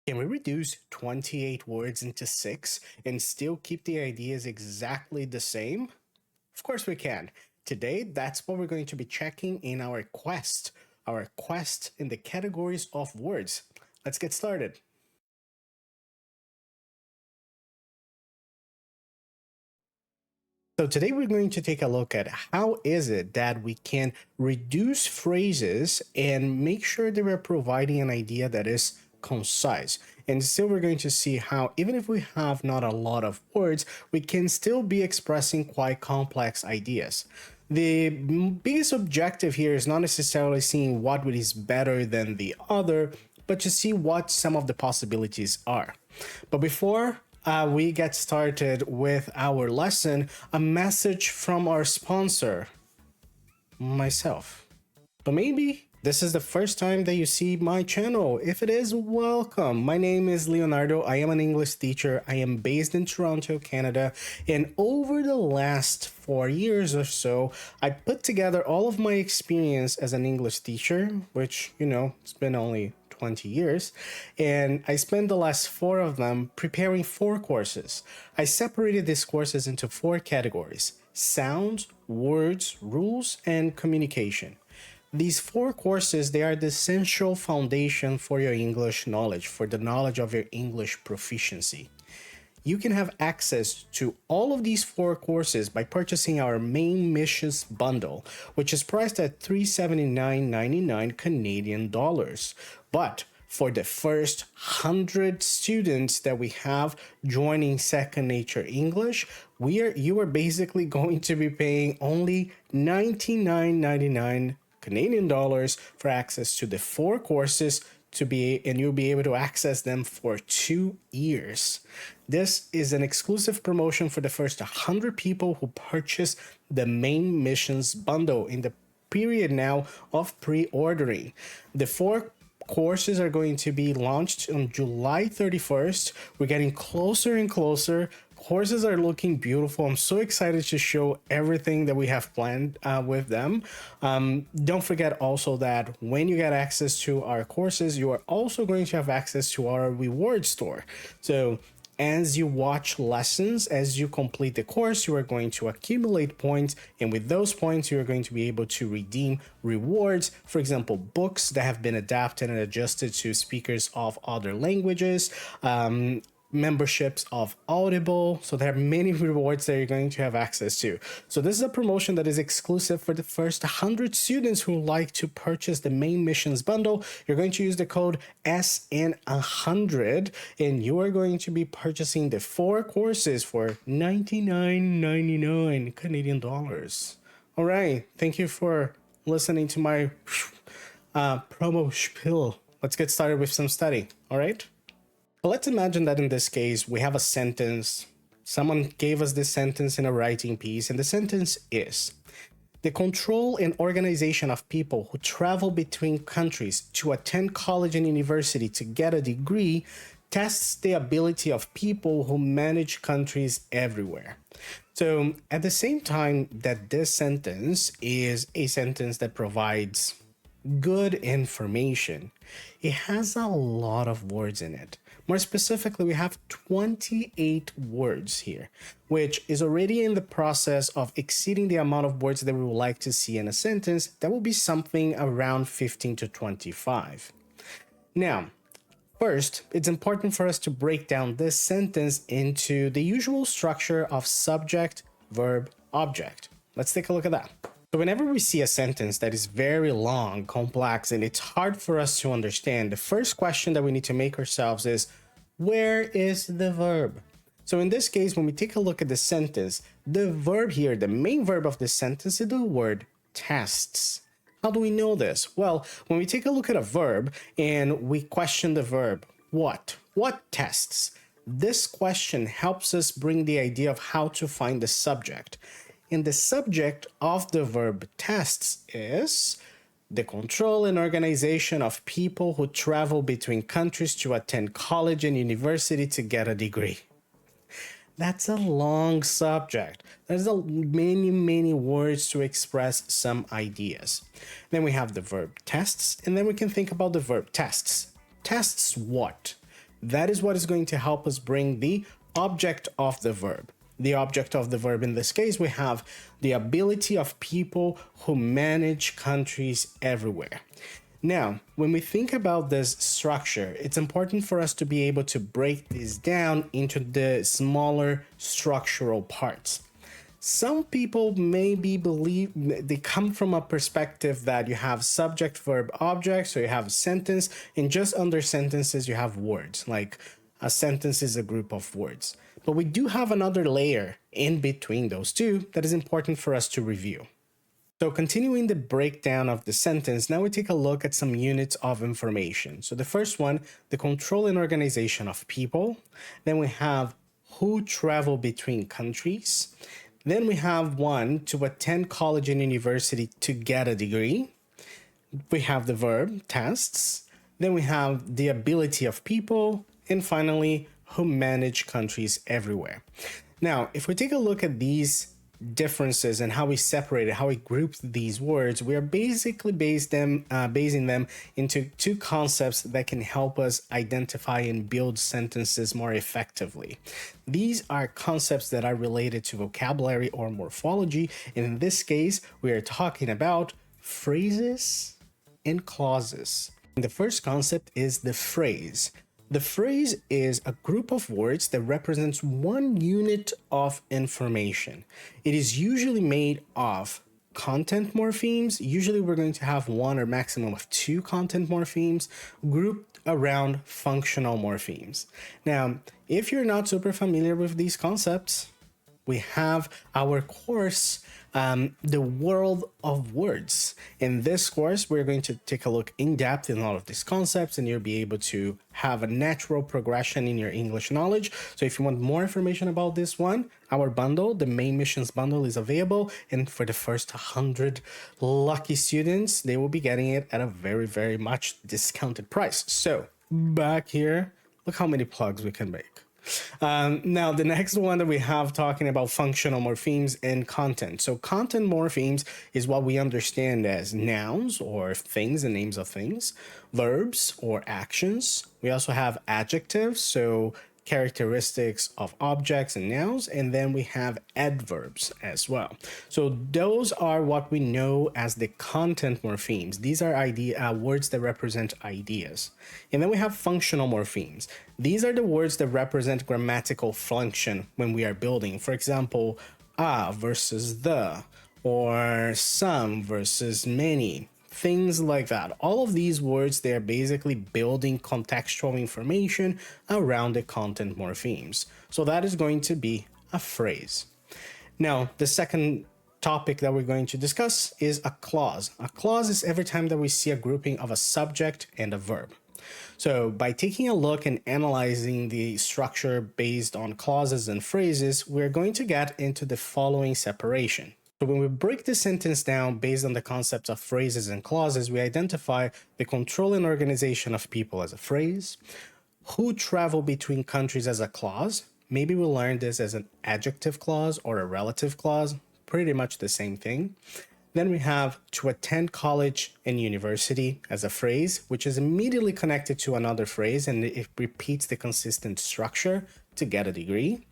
Can we reduce 28 words into 6 and still keep the ideas exactly the same? Of course we can. Today, that's what we're going to be checking in our quest in the categories of words. Let's get started. So today we're going to take a look at how is it that we can reduce phrases and make sure that we're providing an idea that is concise. And still we're going to see how even if we have not a lot of words, we can still be expressing quite complex ideas. The biggest objective here is not necessarily seeing what is better than the other, but to see what some of the possibilities are. But before we get started with our lesson, a message from our sponsor, myself. But maybe this is the first time that you see my channel. If it is, welcome. My name is Leonardo. I am an English teacher. I am based in Toronto, Canada. And over the last 4 years or so, I put together all of my experience as an English teacher, which, it's been only 20 years, and I spent the last 4 of them preparing 4 courses. I separated these courses into 4 categories: sounds, words, rules, and communication. These 4 courses, they are the essential foundation for your English knowledge, for the knowledge of your English proficiency. You can have access to all of these 4 courses by purchasing our main missions bundle, which is priced at $379.99 Canadian dollars. But for the first 100 students that we have joining Second Nature English, you are basically going to be paying only $99.99 Canadian dollars for access to the 4 courses and you'll be able to access them for 2 years. This is an exclusive promotion for the first 100 people who purchase the main missions bundle in the period now of pre-ordering. The 4 courses are going to be launched on July 31st. We're getting closer and closer. Courses are looking beautiful. I'm so excited to show everything that we have planned with them. Don't forget also that when you get access to our courses, you are also going to have access to our reward store. So as you watch lessons, as you complete the course, you are going to accumulate points, and with those points, you are going to be able to redeem rewards. For example, books that have been adapted and adjusted to speakers of other languages, memberships of Audible. So there are many rewards that you're going to have access to. So this is a promotion that is exclusive for the first 100 students who like to purchase the main missions bundle. You're going to use the code SN100 and you are going to be purchasing the 4 courses for $99.99 Canadian dollars. All right. Thank you for listening to my promo spiel. Let's get started with some study. All right. But let's imagine that in this case, we have a sentence. Someone gave us this sentence in a writing piece, and the sentence is: the control and organization of people who travel between countries to attend college and university to get a degree tests the ability of people who manage countries everywhere. So at the same time that this sentence is a sentence that provides good information, it has a lot of words in it. More specifically, we have 28 words here, which is already in the process of exceeding the amount of words that we would like to see in a sentence. That will be something around 15 to 25. Now, first, it's important for us to break down this sentence into the usual structure of subject, verb, object. Let's take a look at that. So whenever we see a sentence that is very long, complex, and it's hard for us to understand, the first question that we need to make ourselves is, where is the verb? So in this case, when we take a look at the sentence, the verb here, the main verb of this sentence is the word tests. How do we know this? Well, when we take a look at a verb and we question the verb, what? What tests? This question helps us bring the idea of how to find the subject. And the subject of the verb tests is the control and organization of people who travel between countries to attend college and university to get a degree. That's a long subject. There's many words to express some ideas. Then we have the verb tests, and then we can think about the verb tests. Tests what? that is what is going to help us bring the object of the verb. The object of the verb in this case, we have the ability of people who manage countries everywhere. Now, when we think about this structure, it's important for us to be able to break this down into the smaller structural parts. Some people maybe believe they come from a perspective that you have subject, verb, object, so you have a sentence, and just under sentences you have words, like a sentence is a group of words. But we do have another layer in between those two that is important for us to review. So continuing the breakdown of the sentence, now we take a look at some units of information. So the first one, the control and organization of people. Then we have who travel between countries. Then we have one, to attend college and university to get a degree. We have the verb, tests. Then we have the ability of people. And finally, who manage countries everywhere. Now, if we take a look at these differences and how we separate it, how we group these words, we are basically basing them into two concepts that can help us identify and build sentences more effectively. These are concepts that are related to vocabulary or morphology, and in this case, we are talking about phrases and clauses. And the first concept is the phrase. The phrase is a group of words that represents one unit of information. It is usually made of content morphemes. Usually we're going to have one or maximum of two content morphemes grouped around functional morphemes. Now, if you're not super familiar with these concepts, we have our course, The World of Words. In this course, we're going to take a look in depth in all of these concepts, and you'll be able to have a natural progression in your English knowledge. So if you want more information about this one, our bundle, the Main Missions bundle, is available. And for the first 100 lucky students, they will be getting it at a very, very much discounted price. So back here, look how many plugs we can make. Now, the next one that we have talking about functional morphemes and content. So content morphemes is what we understand as nouns or things and names of things, verbs or actions. We also have adjectives, so characteristics of objects and nouns, and then we have adverbs as well. So those are what we know as the content morphemes. These are words that represent ideas. And then we have functional morphemes. These are the words that represent grammatical function when we are building. For example, a versus the, or some versus many. Things like that. All of these words, they are basically building contextual information around the content morphemes. So that is going to be a phrase. Now, the second topic that we're going to discuss is a clause. A clause is every time that we see a grouping of a subject and a verb. So by taking a look and analyzing the structure based on clauses and phrases, we're going to get into the following separation. So when we break the sentence down based on the concepts of phrases and clauses, we identify the control and organization of people as a phrase, who travel between countries as a clause. Maybe we'll learn this as an adjective clause or a relative clause, pretty much the same thing. Then we have to attend college and university as a phrase, which is immediately connected to another phrase and it repeats the consistent structure to get a degree.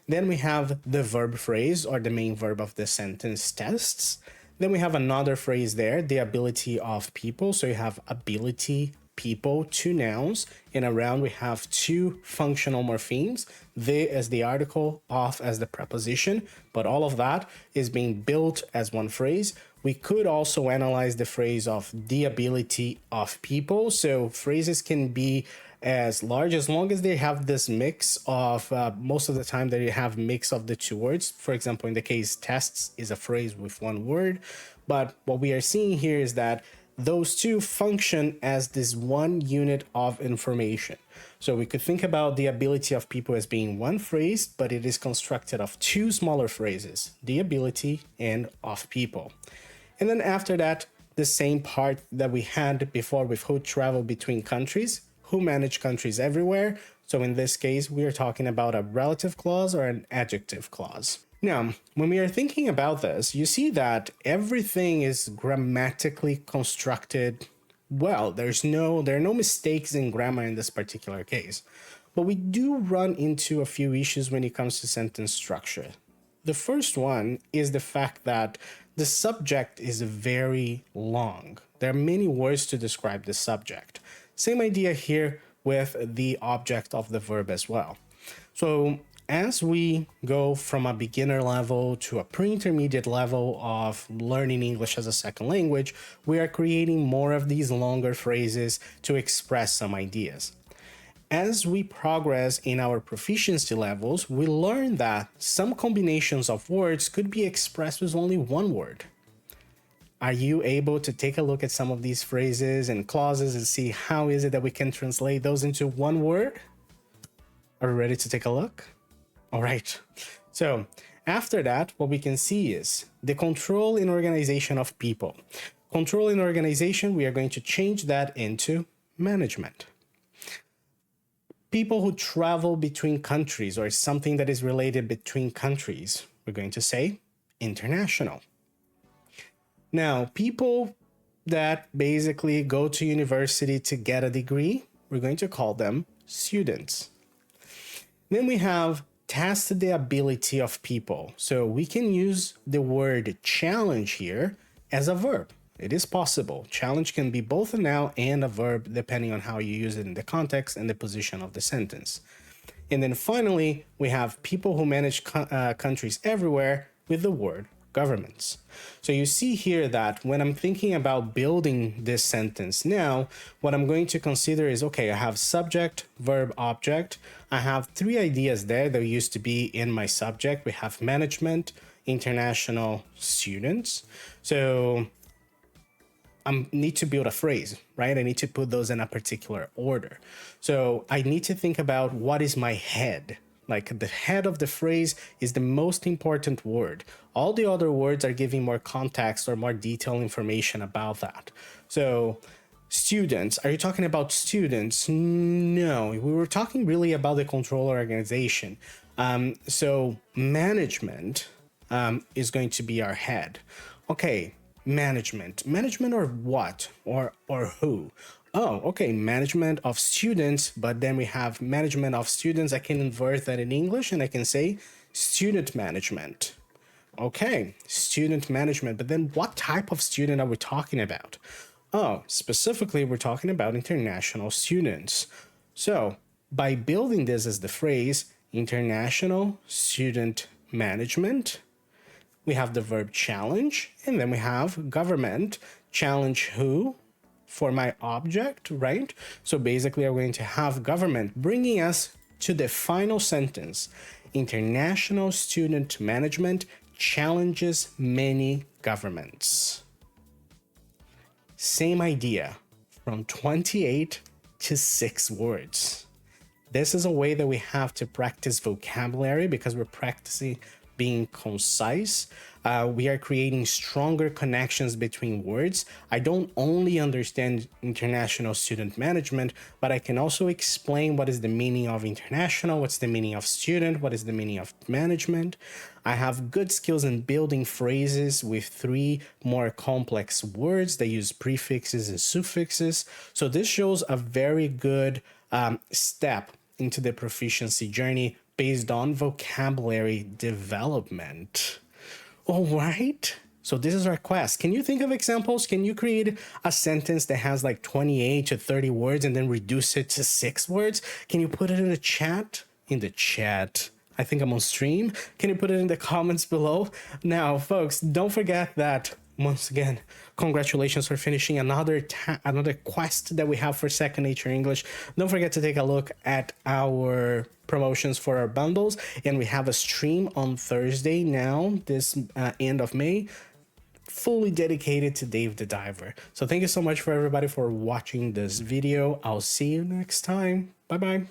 Then we have the verb phrase or the main verb of the sentence, tests. Then we have another phrase there, the ability of people. So you have ability, people, two nouns, and around we have two functional morphemes, the as the article, of as the preposition, but all of that is being built as one phrase. We could also analyze the phrase of the ability of people. So phrases can be as large as long as they have this mix of, most of the time they have mix of the two words. For example, in the case tests is a phrase with one word, but what we are seeing here is that those two function as this one unit of information. So we could think about the ability of people as being one phrase, but it is constructed of two smaller phrases, the ability and of people. And then after that, the same part that we had before with who travel between countries, who manage countries everywhere. So in this case, we are talking about a relative clause or an adjective clause. Now, when we are thinking about this, you see that everything is grammatically constructed well. There are no mistakes in grammar in this particular case. But we do run into a few issues when it comes to sentence structure. The first one is the fact that the subject is very long. There are many words to describe the subject. Same idea here with the object of the verb as well. So as we go from a beginner level to a pre-intermediate level of learning English as a second language, we are creating more of these longer phrases to express some ideas. As we progress in our proficiency levels, we learn that some combinations of words could be expressed with only one word. Are you able to take a look at some of these phrases and clauses and see how is it that we can translate those into one word? Are we ready to take a look? All right. So after that, what we can see is the control and organization of people. Control and organization, we are going to change that into management. People who travel between countries or something that is related between countries, we're going to say international. Now, people that basically go to university to get a degree, we're going to call them students. Then we have test the ability of people. So we can use the word challenge here as a verb. It is possible. Challenge can be both a noun and a verb depending on how you use it in the context and the position of the sentence. And then finally, we have people who manage countries everywhere with the word governments. So you see here that when I'm thinking about building this sentence now, what I'm going to consider is, okay, I have subject, verb, object. I have three ideas there that used to be in my subject. We have management, international, students. So I need to build a phrase, right? I need to put those in a particular order. So I need to think about what is my head. Like the head of the phrase is the most important word. All the other words are giving more context or more detailed information about that. So students, are you talking about students? No, we were talking really about the control organization. So management is going to be our head. Okay. Management or what or who? Oh, okay, management of students, but then we have management of students. I can invert that in English and I can say student management. Okay, student management, but then what type of student are we talking about? Oh, specifically we're talking about international students. So by building this as the phrase international student management, we have the verb challenge, and then we have government, challenge who for my object, right? So basically, I'm going to have government bringing us to the final sentence. International student management challenges many governments. Same idea, from 28 to 6 words. This is a way that we have to practice vocabulary because we're practicing being concise. We are creating stronger connections between words. I don't only understand international student management, but I can also explain what is the meaning of international, what's the meaning of student, what is the meaning of management. I have good skills in building phrases with 3 more complex words that use prefixes and suffixes. So this shows a very good step into the proficiency journey based on vocabulary development. All right. So this is our quest. Can you think of examples? Can you create a sentence that has like 28 to 30 words and then reduce it to 6 words? Can you put it in the chat? In the chat. I think I'm on stream. Can you put it in the comments below? Now, folks, don't forget that once again, congratulations for finishing another quest that we have for Second Nature English. Don't forget to take a look at our promotions for our bundles, and we have a stream on Thursday now, this end of May, fully dedicated to Dave the Diver. So thank you so much for everybody for watching this video. I'll see you next time. Bye bye.